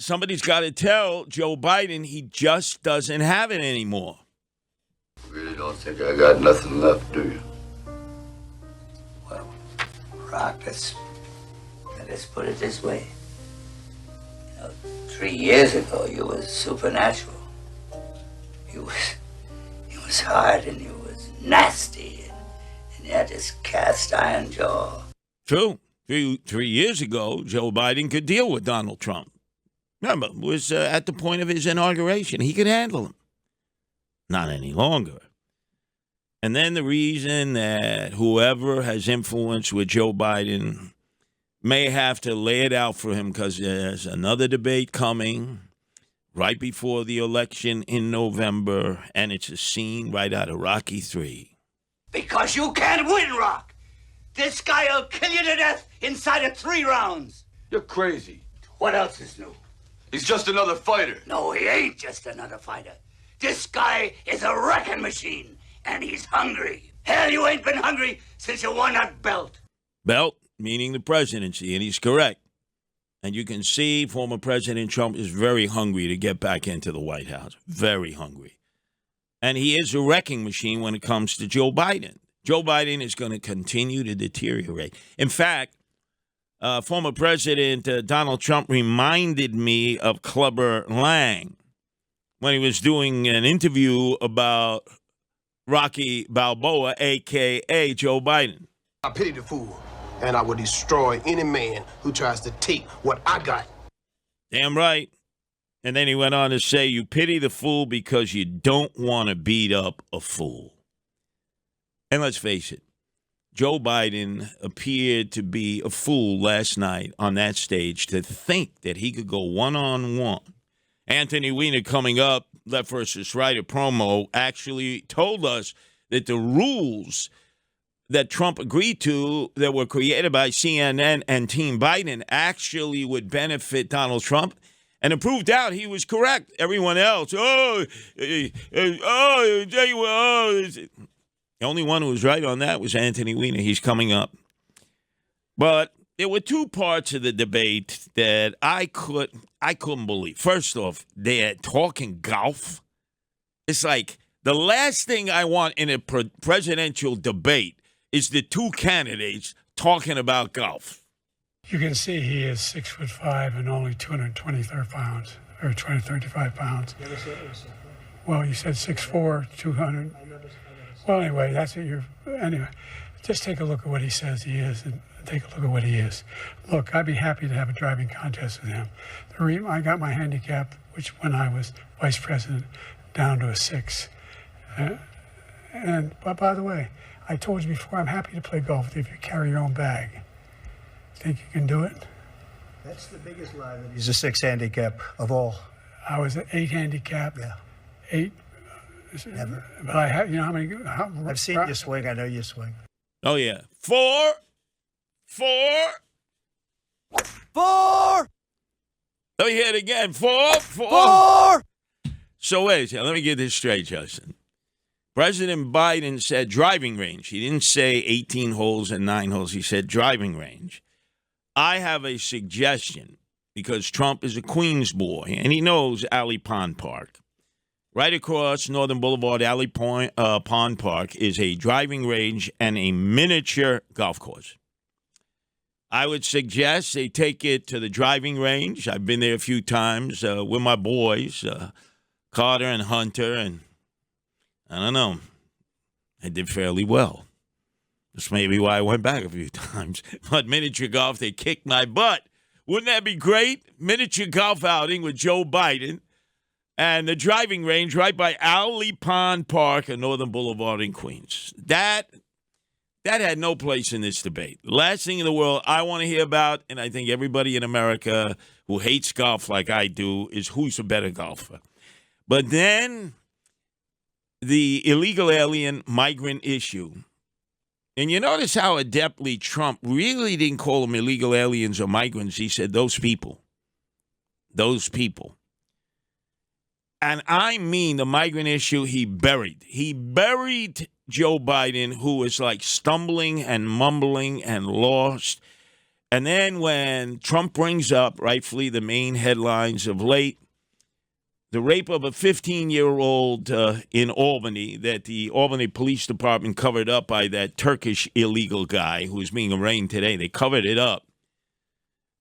somebody's got to tell Joe Biden he just doesn't have it anymore. You really don't think I got nothing left, do you? Well, Rock, let's put it this way. 3 years ago, you was supernatural. You was hard and you was nasty, and you had this cast iron jaw. True. 3 years ago, Joe Biden could deal with Donald Trump. Remember, it was at the point of his inauguration. He could handle him. Not any longer. And then the reason that whoever has influence with Joe Biden may have to lay it out for him because there's another debate coming right before the election in November, and it's a scene right out of Rocky III. Because you can't win, Rock. This guy will kill you to death inside of 3 rounds. You're crazy. What else is new? He's just another fighter. No, he ain't just another fighter. This guy is a wrecking machine, and he's hungry. Hell, you ain't been hungry since you won that belt. Belt, meaning the presidency, and he's correct. And you can see former President Trump is very hungry to get back into the White House. Very hungry. And he is a wrecking machine when it comes to Joe Biden. Joe Biden is going to continue to deteriorate. In fact, former President Donald Trump reminded me of Clubber Lang when he was doing an interview about Rocky Balboa, a.k.a. Joe Biden. I pity the fool, and I will destroy any man who tries to take what I got. Damn right. And then he went on to say, you pity the fool because you don't want to beat up a fool. And let's face it, Joe Biden appeared to be a fool last night on that stage to think that he could go one-on-one. Anthony Weiner coming up, Left versus Right, a promo, actually told us that the rules that Trump agreed to that were created by CNN and Team Biden actually would benefit Donald Trump. And it proved out he was correct. Everyone else, the only one who was right on that was Anthony Weiner. He's coming up. But there were 2 parts of the debate that I couldn't believe. First off, they're talking golf. It's like the last thing I want in a presidential debate is the 2 candidates talking about golf. You can see he is 6'5" and only 223 pounds, or 235 pounds. Well, you said 6'4", 200. Well, anyway, that's what anyway, just take a look at what he says he is and take a look at what he is. Look, I'd be happy to have a driving contest with him. I got my handicap, which when I was vice president, down to a 6. But by the way, I told you before, I'm happy to play golf with you if you carry your own bag. Think you can do it? That's the biggest lie that he's a 6 handicap of all. I was an 8 handicap. Yeah. 8. Never. But I have, how many? I've seen you swing. I know you swing. Oh, yeah. 4. Let me hear it again. 4. So wait a second. Let me get this straight, Justin. President Biden said driving range. He didn't say 18 holes and 9 holes. He said driving range. I have a suggestion because Trump is a Queens boy, and he knows Alley Pond Park. Right across Northern Boulevard, Alley Pond Park is a driving range and a miniature golf course. I would suggest they take it to the driving range. I've been there a few times with my boys, Carter and Hunter, and I don't know. I did fairly well. That's maybe why I went back a few times. But miniature golf, they kicked my butt. Wouldn't that be great? Miniature golf outing with Joe Biden and the driving range right by Alley Pond Park and Northern Boulevard in Queens. That had no place in this debate. Last thing in the world I want to hear about, and I think everybody in America who hates golf like I do, is who's a better golfer. But then the illegal alien migrant issue. And you notice how adeptly Trump really didn't call them illegal aliens or migrants. He said those people. Those people. And I mean the migrant issue he buried. He buried Joe Biden, who was like stumbling and mumbling and lost. And then when Trump brings up, rightfully, the main headlines of late, the rape of a 15-year-old in Albany that the Albany Police Department covered up by that Turkish illegal guy who is being arraigned today. They covered it up.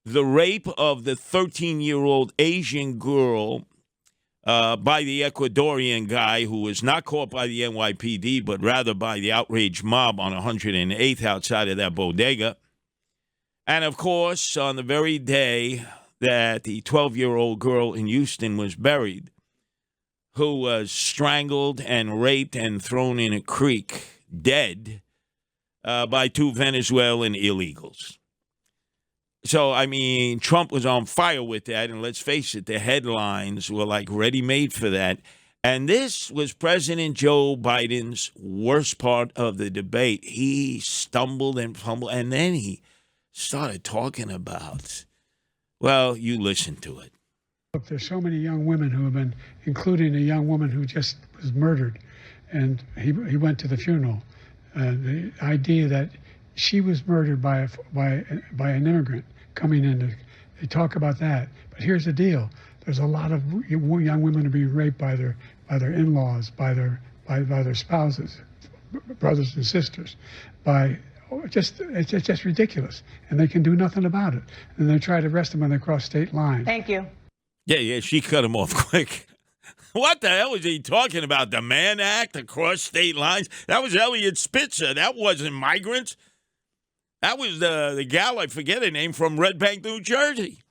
The rape of the 13-year-old Asian girl by the Ecuadorian guy who was not caught by the NYPD, but rather by the outraged mob on 108th outside of that bodega. And, of course, on the very day that the 12-year-old girl in Houston was buried, who was strangled and raped and thrown in a creek, dead, by two Venezuelan illegals. So, I mean, Trump was on fire with that, and let's face it, the headlines were like ready-made for that. And this was President Joe Biden's worst part of the debate. He stumbled and fumbled, and then he started talking about, well, you listen to it. Look, there's so many young women who have been, including a young woman who just was murdered, and he went to the funeral. The idea that she was murdered by an immigrant coming in. They talk about that, but here's the deal: there's a lot of young women are being raped by their in-laws, by their spouses, brothers and sisters, it's just ridiculous, and they can do nothing about it. And they try to arrest them when they cross state lines. Thank you. Yeah, she cut him off quick. What the hell was he talking about? The Mann Act across state lines? That was Elliot Spitzer. That wasn't migrants. That was the gal, I forget her name, from Red Bank, New Jersey.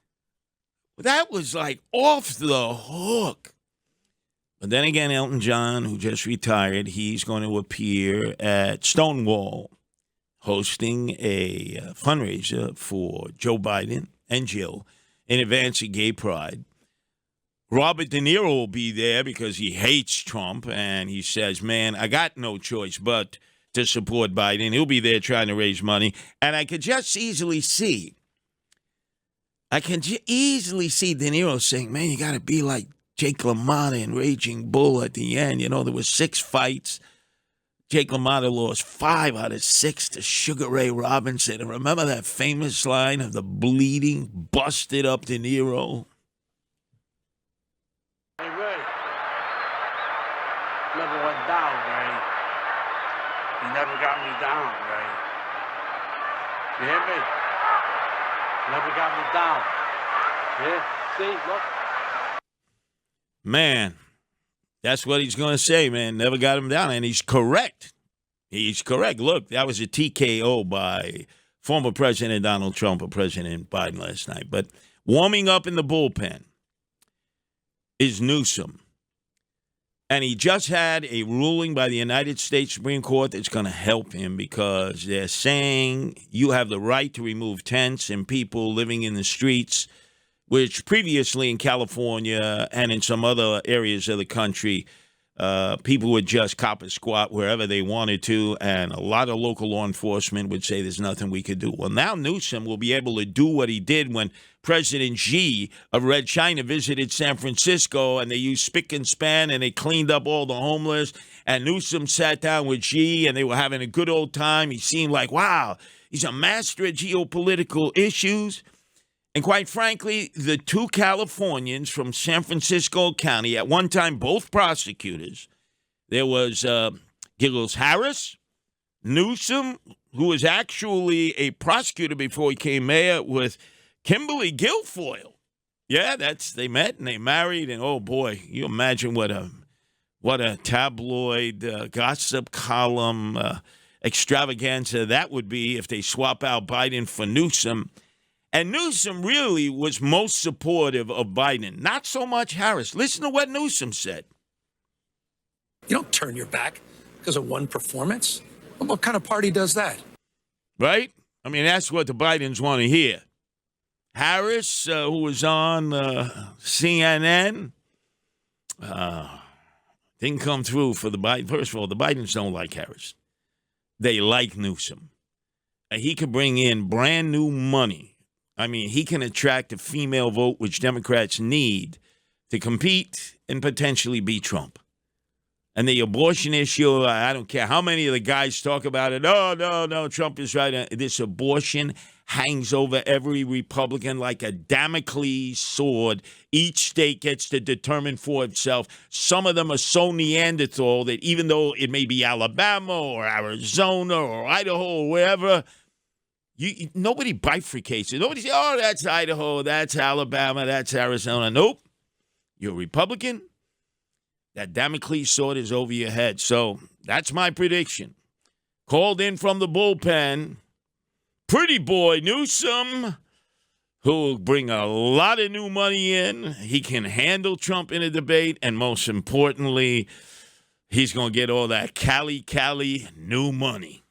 That was like off the hook. But then again, Elton John, who just retired, he's going to appear at Stonewall hosting a fundraiser for Joe Biden and Jill in advance of Gay Pride. Robert De Niro will be there because he hates Trump, and he says, man, I got no choice but to support Biden. He'll be there trying to raise money. And I could just easily see De Niro saying, man, you got to be like Jake LaMotta in Raging Bull at the end. You know, there were 6 fights. Jake LaMotta lost 5 out of 6 to Sugar Ray Robinson. And remember that famous line of the bleeding, busted up De Niro? Hey, Ray. Never went down, Ray. You never got me down, Ray. You hear me? Never got me down. Yeah? See? Look. Man, that's what he's going to say, man. Never got him down, and he's correct. He's correct. Look, that was a TKO by former President Donald Trump or President Biden last night. But warming up in the bullpen is Newsom. And he just had a ruling by the United States Supreme Court that's going to help him because they're saying you have the right to remove tents and people living in the streets, which previously in California and in some other areas of the country, people would just cop a squat wherever they wanted to, and a lot of local law enforcement would say there's nothing we could do. Well, now Newsom will be able to do what he did when President Xi of Red China visited San Francisco, and they used spick and span, and they cleaned up all the homeless, and Newsom sat down with Xi, and they were having a good old time. He seemed like, wow, he's a master of geopolitical issues. And quite frankly, the 2 Californians from San Francisco County, at one time both prosecutors, there was Giggles Harris, Newsom, who was actually a prosecutor before he became mayor, with Kimberly Guilfoyle. Yeah, they met and they married, and oh boy, you imagine what a tabloid gossip column extravaganza that would be if they swap out Biden for Newsom. And Newsom really was most supportive of Biden, not so much Harris. Listen to what Newsom said. You don't turn your back because of one performance. What kind of party does that? Right? I mean, that's what the Bidens want to hear. Harris, who was on CNN, didn't come through for the Biden. First of all, the Bidens don't like Harris. They like Newsom. He could bring in brand new money. I mean, he can attract a female vote, which Democrats need to compete and potentially beat Trump. And the abortion issue, I don't care how many of the guys talk about it. Oh, no, Trump is right. This abortion hangs over every Republican like a Damocles sword. Each state gets to determine for itself. Some of them are so Neanderthal that even though it may be Alabama or Arizona or Idaho or wherever, nobody bifurcates it. Nobody says, oh, that's Idaho, that's Alabama, that's Arizona. Nope. You're a Republican, that Damocles sword is over your head. So that's my prediction. Called in from the bullpen, Pretty Boy Newsom, who will bring a lot of new money in. He can handle Trump in a debate, and most importantly, he's going to get all that Cali new money.